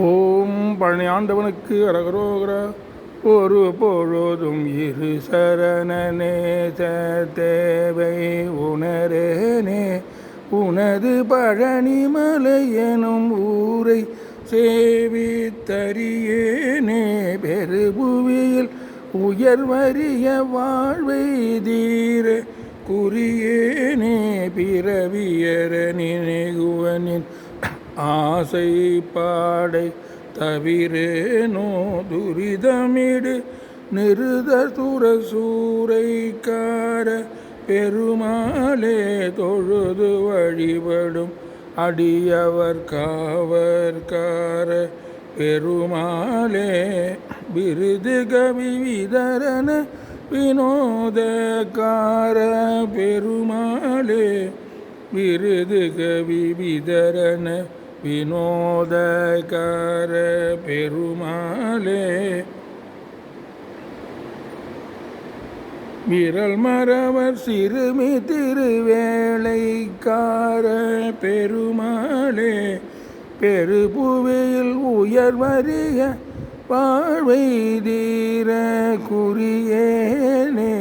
ஓம் பழனி ஆண்டவனுக்கு அரகரோகரா. ஒரு பொழுதும் இரு சரணனே தேவை உணரேனே உனது பழனிமலை எனும் ஊரை சேவித்தறியேனே. பெருபுவியில் உயர்வறிய வாழ்வை தீர குறியேனே. பிறவியற நினைகுவனின் ஆசை பாடை தவிரேனோ துரிதமிடு நிருத துர சூறைக்கார பெருமாளே. தொழுது வழிபடும் அடியவர் காவற்கார பெருமாளே. விருது கவி விதரண வினோதக்கார பெருமாளே. விருது கவி விதரண வினோதக்கார பெருமாளே. விரல் மறவர் சிறுமி திருவேளைக்கார பெருமாளே. பெருபுவியில் உயர்வறிய வாழ்வை தீர குறியேனே.